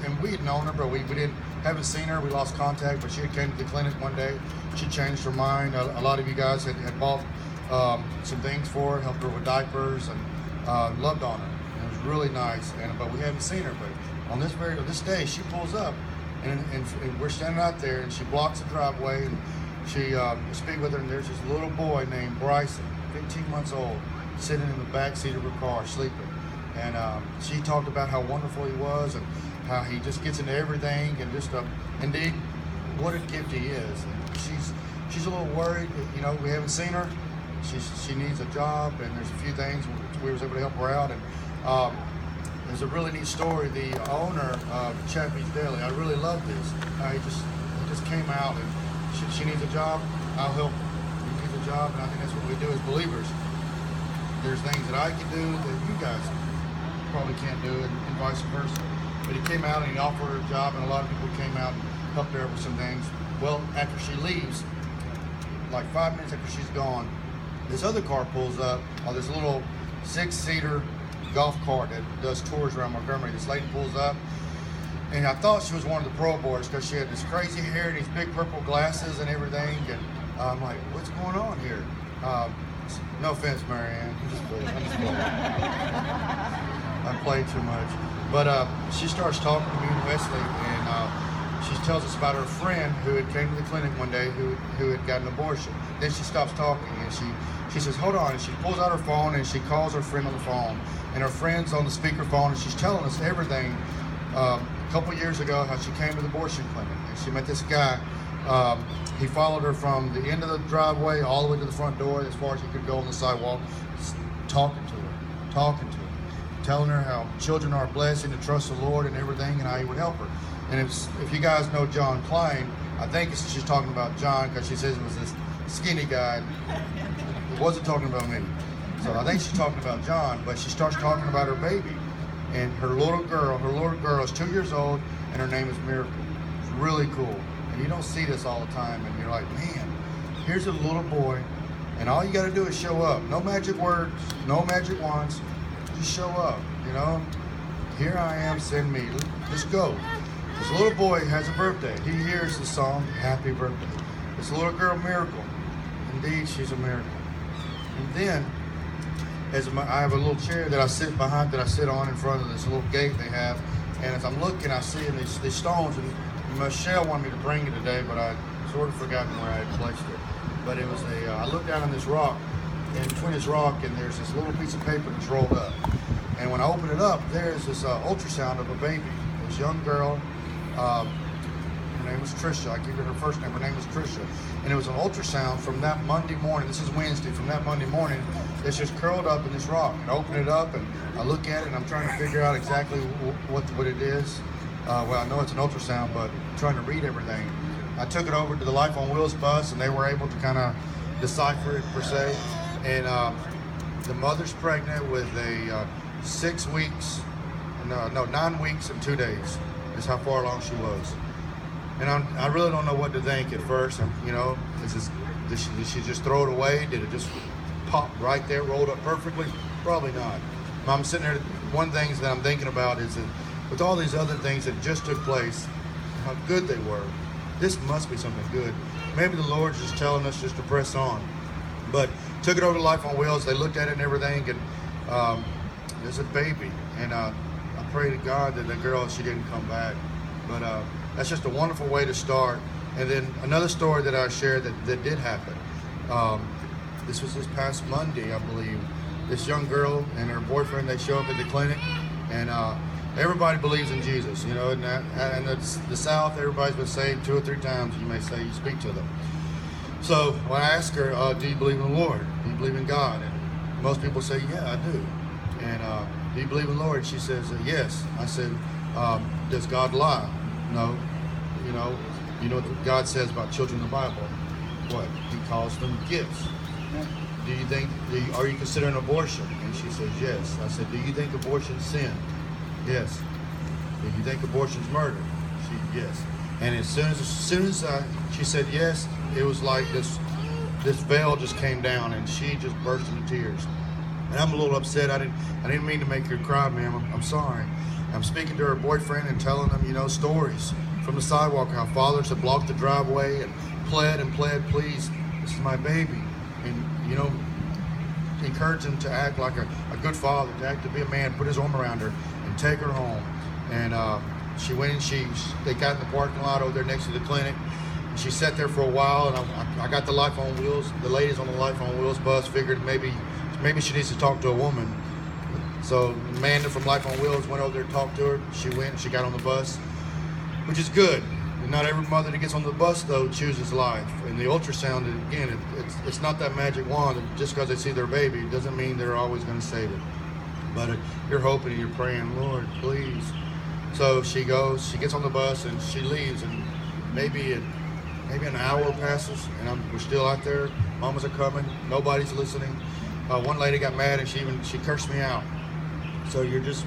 and we had known her, but we haven't seen her. We lost contact, but she had came to the clinic one day. She changed her mind. A lot of you guys had bought some things for her, helped her with diapers, and loved on her. And it was really nice. But we haven't seen her. But on this day, she pulls up, and we're standing out there, and she blocks the driveway, and she speak with her, and there's this little boy named Bryson, 15 months old, sitting in the back seat of her car sleeping. And she talked about how wonderful he was and how he just gets into everything, and just indeed what a gift he is. And she's a little worried. You know, we haven't seen her. She needs a job, and there's a few things we was able to help her out. And there's a really neat story. The owner of Chappie's Deli, I really love this. He just came out, and she needs a job. I'll help her. He needs a job, and I think that's what we do as believers. There's things that I can do that you guys probably can't do, and vice versa. But he came out and he offered her a job, and a lot of people came out and helped her with some things. Well, after she leaves, like 5 minutes after she's gone, this other car pulls up, this little 6-seater golf cart that does tours around Montgomery. This lady pulls up, and I thought she was one of the pro boys because she had this crazy hair and these big purple glasses and everything. And I'm like, what's going on here? No offense, Marianne. I'm just playing. I play too much. But she starts talking to me and Wesley, and she tells us about her friend who had came to the clinic one day who had got an abortion. Then she stops talking, and she says, hold on, and she pulls out her phone, and she calls her friend on the phone, and her friend's on the speakerphone, and she's telling us everything. A couple years ago, how she came to the abortion clinic, and she met this guy. He followed her from the end of the driveway all the way to the front door, as far as he could go on the sidewalk, talking to her, telling her how children are a blessing, to trust the Lord and everything, and how he would help her. And if you guys know John Klein, I think she's talking about John, because she says it was this skinny guy. It wasn't talking about me. So I think she's talking about John, but she starts talking about her baby. And her little girl is 2 years old, and her name is Miracle. It's really cool. And you don't see this all the time, and you're like, man, here's a little boy, and all you got to do is show up. No magic words, no magic wands, just show up, you know? Here I am, send me. Let's go. This little boy has a birthday. He hears the song, Happy Birthday. This little girl, Miracle. Indeed, she's a miracle. And then, I have a little chair that I sit behind, that I sit on in front of this little gate they have. And as I'm looking, I see these stones, and Michelle wanted me to bring it today, but I sort of forgotten where I had placed it. But it was I looked down on this rock, and between this rock, and there's this little piece of paper that's rolled up. And when I open it up, there's this ultrasound of a baby, this young girl. Her name was Trisha. I give her first name. Her name was Trisha. And it was an ultrasound from that Monday morning. This is Wednesday. From that Monday morning, it's just curled up in this rock. And I open it up, and I look at it, and I'm trying to figure out exactly what it is. Well, I know it's an ultrasound, but I'm trying to read everything. I took it over to the Life on Wheels bus, and they were able to kind of decipher it, per se. And the mother's pregnant with a 9 weeks and 2 days is how far along she was. And I really don't know what to think at first. You know, did she just throw it away? Did it just pop right there, rolled up perfectly? Probably not. I'm sitting there, one thing that I'm thinking about is that with all these other things that just took place, how good they were. This must be something good. Maybe the Lord's just telling us just to press on. But took it over to Life on Wheels. They looked at it and everything, and there's a baby. And I pray to God that the girl, she didn't come back. But that's just a wonderful way to start. And then another story that I shared that did happen. This was this past Monday, I believe. This young girl and her boyfriend, they show up at the clinic, and everybody believes in Jesus, you know, and it's the South, everybody's been saved 2 or 3 times, you may say, you speak to them. So when I ask her, do you believe in the Lord? Do you believe in God? And most people say, yeah, I do. And do you believe in the Lord? She says, yes. I said, does God lie? No. You know what God says about children in the Bible? What? He calls them gifts. Do you think, are you considering abortion? And she says, yes. I said, do you think abortion's sin? Yes. Do you think abortion's murder? Yes. And as soon as she said yes, it was like this veil just came down, and she just burst into tears. And I'm a little upset. I didn't mean to make her cry, ma'am. I'm sorry. I'm speaking to her boyfriend and telling them, you know, stories from the sidewalk, how fathers have blocked the driveway and pled, please, this is my baby. And, you know, encourage him to act like a good father, to be a man, put his arm around her and take her home. And she went and they got in the parking lot over there next to the clinic. And she sat there for a while, and I got the Life on Wheels, the ladies on the Life on Wheels bus, figured maybe she needs to talk to a woman. So Amanda from Life on Wheels went over there and talked to her. She went and she got on the bus, which is good. And not every mother that gets on the bus, though, chooses life. And the ultrasound, again, it's not that magic wand. Just because they see their baby doesn't mean they're always going to save it. But you're hoping and you're praying, Lord, please. So she goes, she gets on the bus, and she leaves. And maybe an hour passes, and we're still out there. Mamas are coming. Nobody's listening. One lady got mad, and she cursed me out. So you're just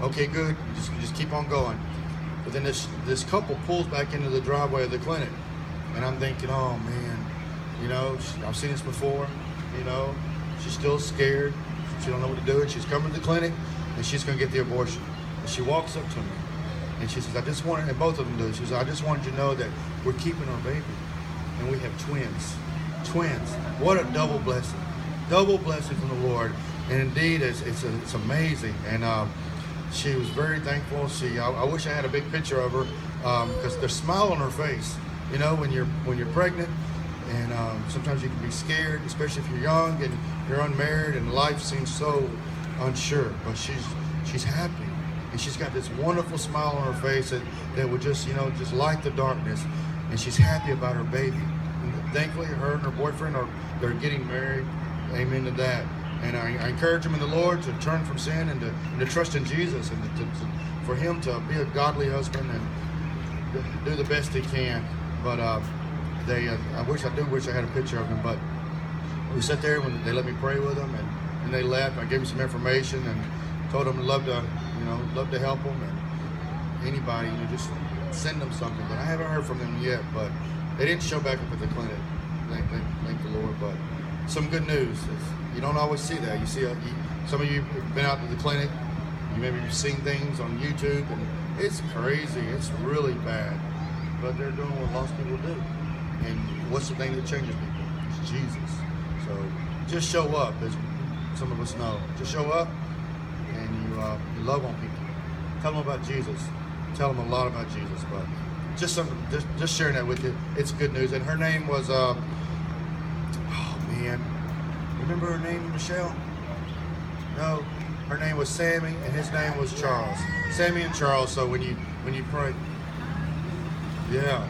okay, good. Just keep on going. But then this couple pulls back into the driveway of the clinic, and I'm thinking, oh man, you know, I've seen this before. You know, she's still scared. She don't know what to do. And she's coming to the clinic, and she's gonna get the abortion. And she walks up to me, and she says, and both of them do. She says, I just wanted you to know that we're keeping our baby, and we have twins. Twins. What a double blessing from the Lord. And indeed, it's amazing. And she was very thankful. I wish I had a big picture of her, because the smile on her face. You know, when you're pregnant, and sometimes you can be scared, especially if you're young and you're unmarried, and life seems so unsure. But she's happy, and she's got this wonderful smile on her face that would just light the darkness. And she's happy about her baby. And thankfully, her and her boyfriend they're getting married. Amen to that. And I encourage him in the Lord to turn from sin and to trust in Jesus, and for him to be a godly husband and do the best he can. But I do wish I had a picture of him. But we sat there when they let me pray with them, and they left. I gave them some information and told them I'd love to help them, and anybody, just send them something. But I haven't heard from them yet. But they didn't show back up at the clinic. Thank the Lord. But some good news. You don't always see that. You see, some of you have been out to the clinic. Maybe you've seen things on YouTube, and it's crazy. It's really bad. But they're doing what lost people do. And what's the thing that changes people? It's Jesus. So just show up, as some of us know. Just show up, and you love on people. Tell them about Jesus. Tell them a lot about Jesus. But just sharing that with you. It's good news. And her name was remember her name, Michelle? No, her name was Sammy, and his name was Charles. Sammy and Charles. So when you pray, yeah.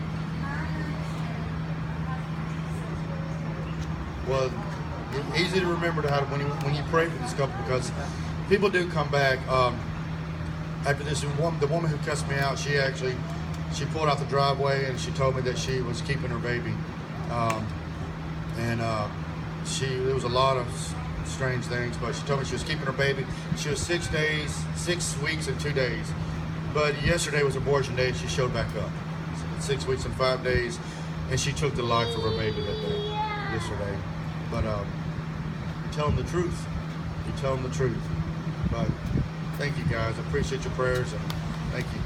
Well, it's easy to remember when you pray for this couple, because people do come back. After this, the woman who cussed me out, she pulled out the driveway, and she told me that she was keeping her baby, there was a lot of strange things, but she told me she was keeping her baby. She was 6 weeks and 2 days. But yesterday was abortion day, and she showed back up. 6 weeks and 5 days, and she took the life of her baby that day, yesterday. But you tell them the truth. You tell them the truth. But thank you, guys. I appreciate your prayers, and thank you.